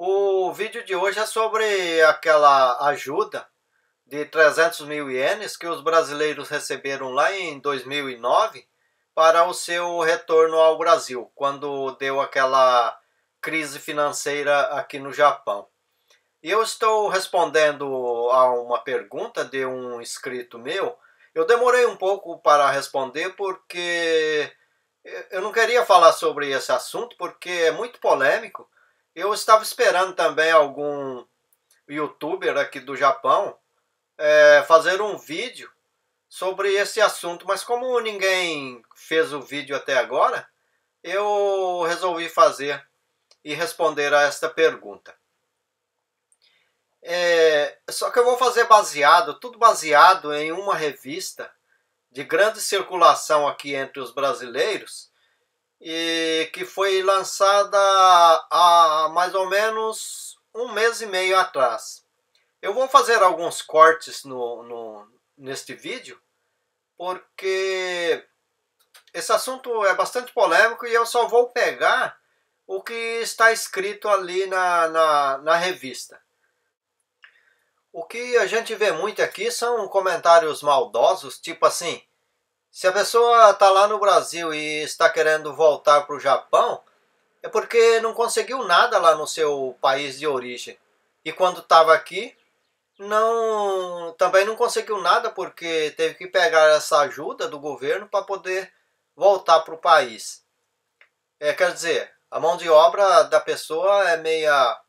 O vídeo de hoje é sobre aquela ajuda de 300 mil ienes que os brasileiros receberam lá em 2009 para o seu retorno ao Brasil, quando deu aquela crise financeira aqui no Japão. E eu estou respondendo a uma pergunta de um inscrito meu. Eu demorei um pouco para responder porque eu não queria falar sobre esse assunto porque é muito polêmico. Eu estava esperando também algum youtuber aqui do Japão fazer um vídeo sobre esse assunto, mas como ninguém fez o vídeo até agora, eu resolvi fazer e responder a esta pergunta. Só que eu vou fazer tudo baseado em uma revista de grande circulação aqui entre os brasileiros e que foi lançada há mais ou menos um mês e meio atrás. Eu vou fazer alguns cortes neste vídeo, porque esse assunto é bastante polêmico e eu só vou pegar o que está escrito ali na revista. O que a gente vê muito aqui são comentários maldosos, tipo assim: se a pessoa está lá no Brasil e está querendo voltar para o Japão, é porque não conseguiu nada lá no seu país de origem. E quando estava aqui, também não conseguiu nada porque teve que pegar essa ajuda do governo para poder voltar para o país. Quer dizer, a mão de obra da pessoa é meia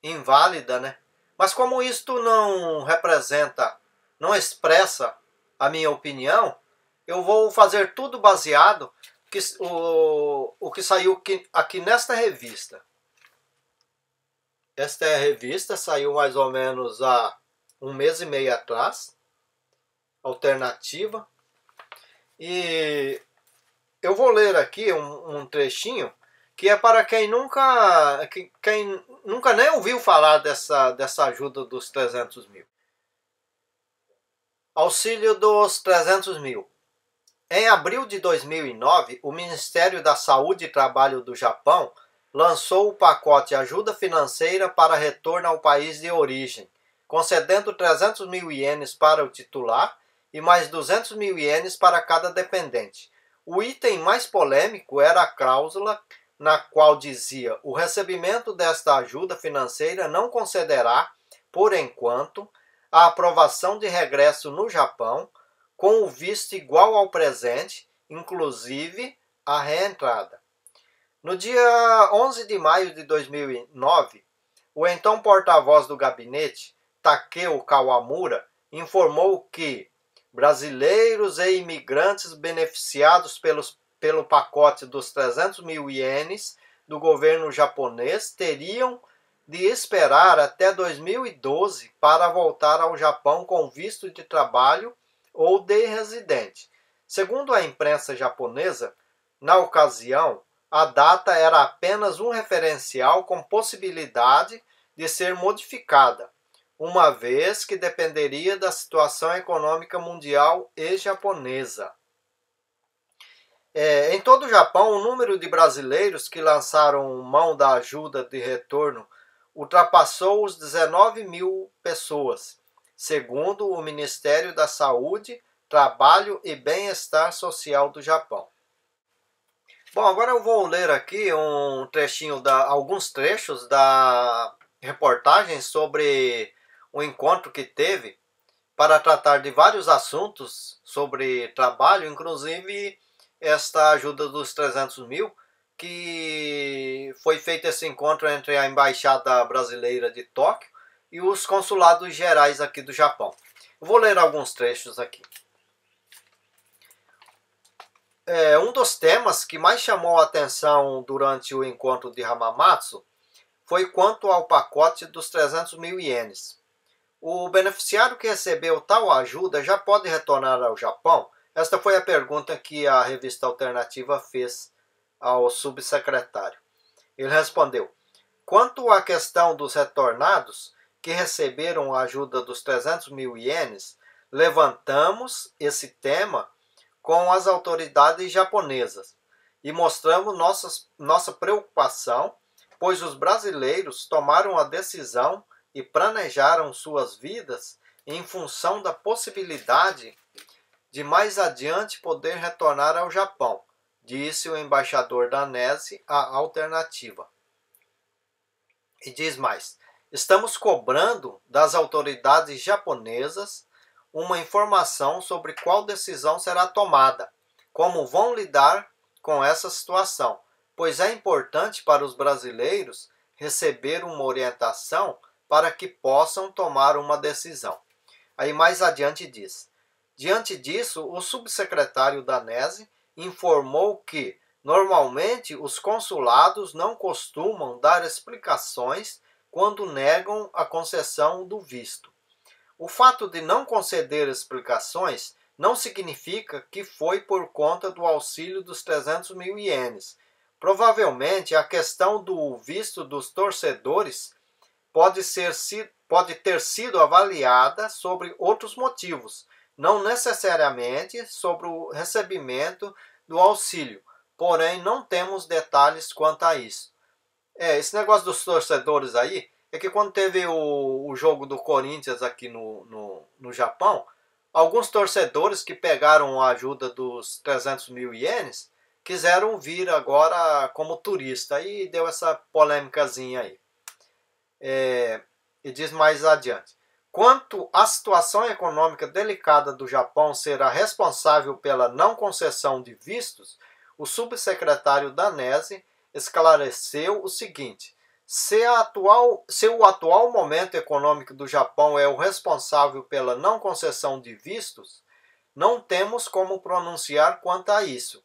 inválida, né? Mas como isto não representa, não expressa a minha opinião, eu vou fazer tudo baseado o que saiu aqui nesta revista. Esta revista saiu mais ou menos há um mês e meio atrás, alternativa. E eu vou ler aqui um trechinho que é para quem nunca nem ouviu falar dessa ajuda dos 300 mil. Auxílio dos 300 mil. Em abril de 2009, o Ministério da Saúde e Trabalho do Japão lançou o pacote Ajuda Financeira para Retorno ao País de Origem, concedendo 300 mil ienes para o titular e mais 200 mil ienes para cada dependente. O item mais polêmico era a cláusula na qual dizia: o recebimento desta ajuda financeira não concederá, por enquanto, a aprovação de regresso no Japão, com o visto igual ao presente, inclusive a reentrada. No dia 11 de maio de 2009, o então porta-voz do gabinete, Takeo Kawamura, informou que brasileiros e imigrantes beneficiados pelo pacote dos 300 mil ienes do governo japonês teriam de esperar até 2012 para voltar ao Japão com visto de trabalho ou de residente. Segundo a imprensa japonesa, na ocasião, a data era apenas um referencial com possibilidade de ser modificada, uma vez que dependeria da situação econômica mundial e japonesa. Em todo o Japão, o número de brasileiros que lançaram mão da ajuda de retorno ultrapassou os 19 mil pessoas, segundo o Ministério da Saúde, Trabalho e Bem-Estar Social do Japão. Bom, agora eu vou ler aqui alguns trechos da reportagem sobre o encontro que teve para tratar de vários assuntos sobre trabalho, inclusive esta ajuda dos 300 mil, que foi feito esse encontro entre a Embaixada Brasileira de Tóquio e os consulados gerais aqui do Japão. Vou ler alguns trechos aqui. Um dos temas que mais chamou a atenção durante o encontro de Hamamatsu foi quanto ao pacote dos 300 mil ienes. O beneficiário que recebeu tal ajuda já pode retornar ao Japão? Esta foi a pergunta que a revista Alternativa fez ao subsecretário. Ele respondeu: quanto à questão dos retornados que receberam a ajuda dos 300 mil ienes, levantamos esse tema com as autoridades japonesas e mostramos nossa preocupação pois os brasileiros tomaram a decisão e planejaram suas vidas em função da possibilidade de mais adiante poder retornar ao Japão, disse o embaixador danese à alternativa. E diz mais: estamos cobrando das autoridades japonesas uma informação sobre qual decisão será tomada, como vão lidar com essa situação, pois é importante para os brasileiros receber uma orientação para que possam tomar uma decisão. Aí mais adiante diz: diante disso, o subsecretário danese informou que, normalmente, os consulados não costumam dar explicações quando negam a concessão do visto. O fato de não conceder explicações não significa que foi por conta do auxílio dos 300 mil ienes. Provavelmente, a questão do visto dos torcedores pode ter sido avaliada sobre outros motivos, não necessariamente sobre o recebimento do auxílio, porém não temos detalhes quanto a isso. Esse negócio dos torcedores aí, é que quando teve o jogo do Corinthians aqui no Japão, alguns torcedores que pegaram a ajuda dos 300 mil ienes quiseram vir agora como turista, e deu essa polêmicazinha aí. E diz mais adiante: quanto à situação econômica delicada do Japão ser a responsável pela não concessão de vistos, o subsecretário danese esclareceu o seguinte: se o atual momento econômico do Japão é o responsável pela não concessão de vistos, não temos como pronunciar quanto a isso.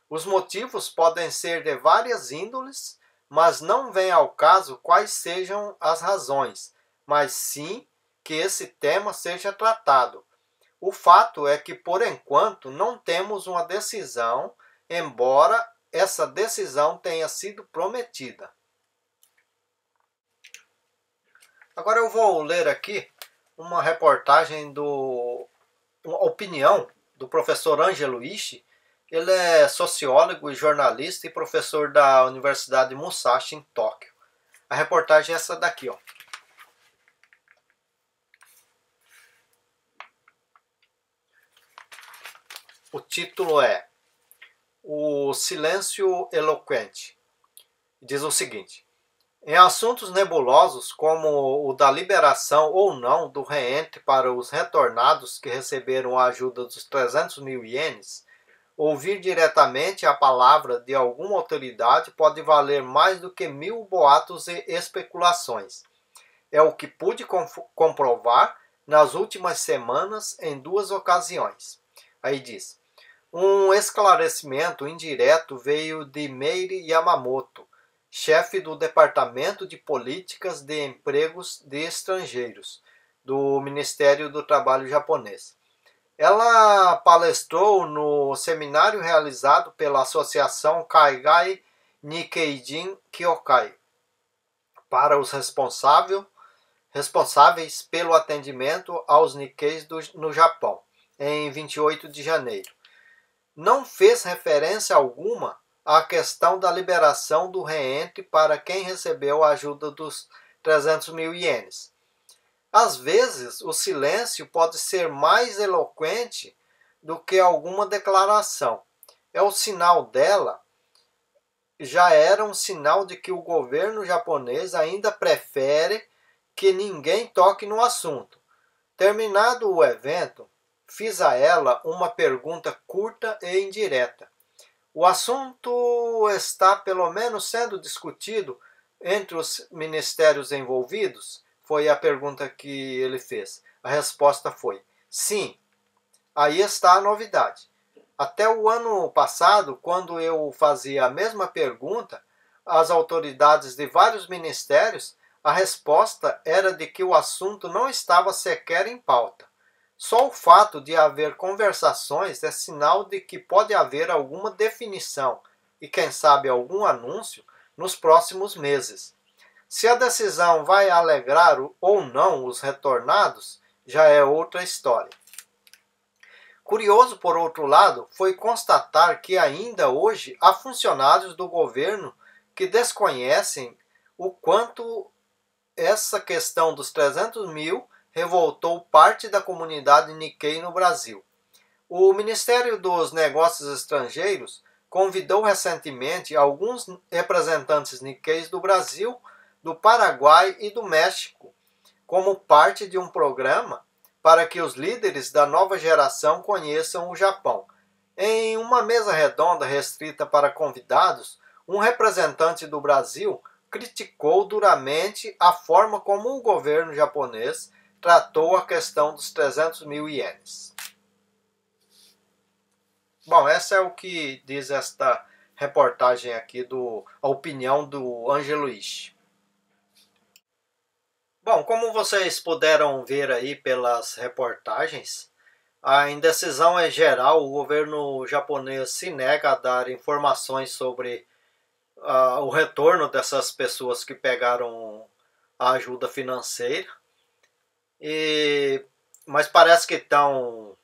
Os motivos podem ser de várias índoles, mas não vem ao caso quais sejam as razões, mas sim que esse tema seja tratado. O fato é que, por enquanto, não temos uma decisão, embora essa decisão tenha sido prometida. Agora eu vou ler aqui uma reportagem uma opinião do professor Ângelo Ishii. Ele é sociólogo e jornalista e professor da Universidade Musashi em Tóquio. A reportagem é essa daqui, ó. O título é O Silêncio Eloquente. Diz o seguinte: em assuntos nebulosos como o da liberação ou não do reente para os retornados que receberam a ajuda dos 300 mil ienes, ouvir diretamente a palavra de alguma autoridade pode valer mais do que 1000 boatos e especulações. É o que pude comprovar nas últimas semanas em 2 ocasiões. Aí diz: um esclarecimento indireto veio de Meire Yamamoto, chefe do Departamento de Políticas de Empregos de Estrangeiros, do Ministério do Trabalho japonês. Ela palestrou no seminário realizado pela Associação Kaigai Nikkeijin Kyokai para os responsáveis pelo atendimento aos Nikkeis no Japão, em 28 de janeiro. Não fez referência alguma à questão da liberação do reente para quem recebeu a ajuda dos 300 mil ienes. Às vezes, o silêncio pode ser mais eloquente do que alguma declaração. O sinal dela já era um sinal de que o governo japonês ainda prefere que ninguém toque no assunto. Terminado o evento, fiz a ela uma pergunta curta e indireta. O assunto está pelo menos sendo discutido entre os ministérios envolvidos? Foi a pergunta que ele fez. A resposta foi: sim. Aí está a novidade. Até o ano passado, quando eu fazia a mesma pergunta às autoridades de vários ministérios, a resposta era de que o assunto não estava sequer em pauta. Só o fato de haver conversações é sinal de que pode haver alguma definição e, quem sabe, algum anúncio nos próximos meses. Se a decisão vai alegrar ou não os retornados, já é outra história. Curioso, por outro lado, foi constatar que ainda hoje há funcionários do governo que desconhecem o quanto essa questão dos 300 mil revoltou parte da comunidade Nikkei no Brasil. O Ministério dos Negócios Estrangeiros convidou recentemente alguns representantes Nikkeis do Brasil, do Paraguai e do México, como parte de um programa para que os líderes da nova geração conheçam o Japão. Em uma mesa redonda restrita para convidados, um representante do Brasil criticou duramente a forma como o governo japonês tratou a questão dos 300 mil ienes. Bom, essa é o que diz esta reportagem aqui, a opinião do Ângelo Ishii. Bom, como vocês puderam ver aí pelas reportagens, a indecisão é geral. O governo japonês se nega a dar informações sobre o retorno dessas pessoas que pegaram a ajuda financeira. Mas parece que estão,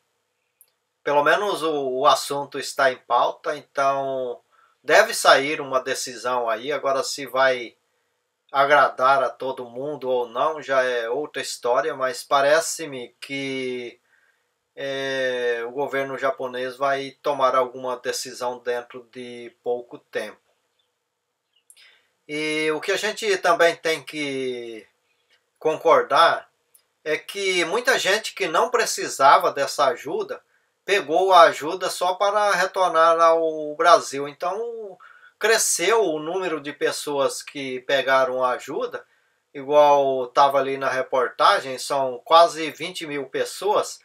pelo menos o assunto está em pauta, então deve sair uma decisão aí. Agora, se vai agradar a todo mundo ou não já é outra história, mas parece-me que o governo japonês vai tomar alguma decisão dentro de pouco tempo. E o que a gente também tem que concordar é que muita gente que não precisava dessa ajuda pegou a ajuda só para retornar ao Brasil. Então cresceu o número de pessoas que pegaram a ajuda, igual estava ali na reportagem, são quase 20 mil pessoas.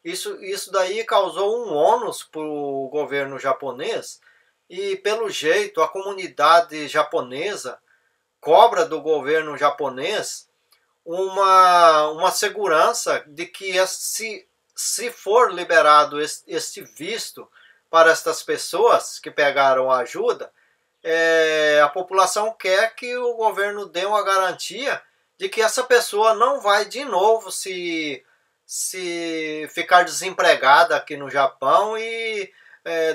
Isso daí causou um ônus para o governo japonês e, pelo jeito, a comunidade japonesa cobra do governo japonês uma segurança de que se for liberado este visto para estas pessoas que pegaram a ajuda, a população quer que o governo dê uma garantia de que essa pessoa não vai de novo se ficar desempregada aqui no Japão e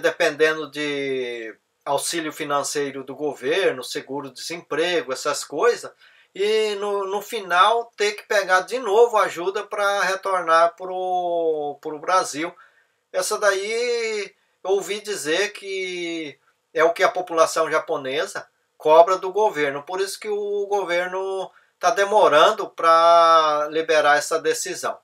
dependendo de auxílio financeiro do governo, seguro-desemprego, essas coisas, e no final ter que pegar de novo ajuda para retornar para o Brasil. Essa daí eu ouvi dizer que é o que a população japonesa cobra do governo, por isso que o governo está demorando para liberar essa decisão.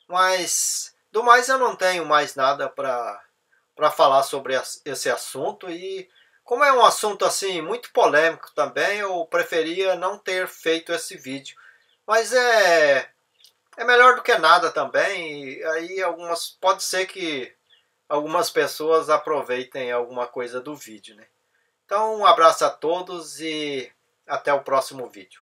Mas, do mais, eu não tenho mais nada para falar sobre esse assunto. E como é um assunto assim muito polêmico também, eu preferia não ter feito esse vídeo. Mas é melhor do que nada também. E aí pode ser que algumas pessoas aproveitem alguma coisa do vídeo, né? Então, um abraço a todos e até o próximo vídeo.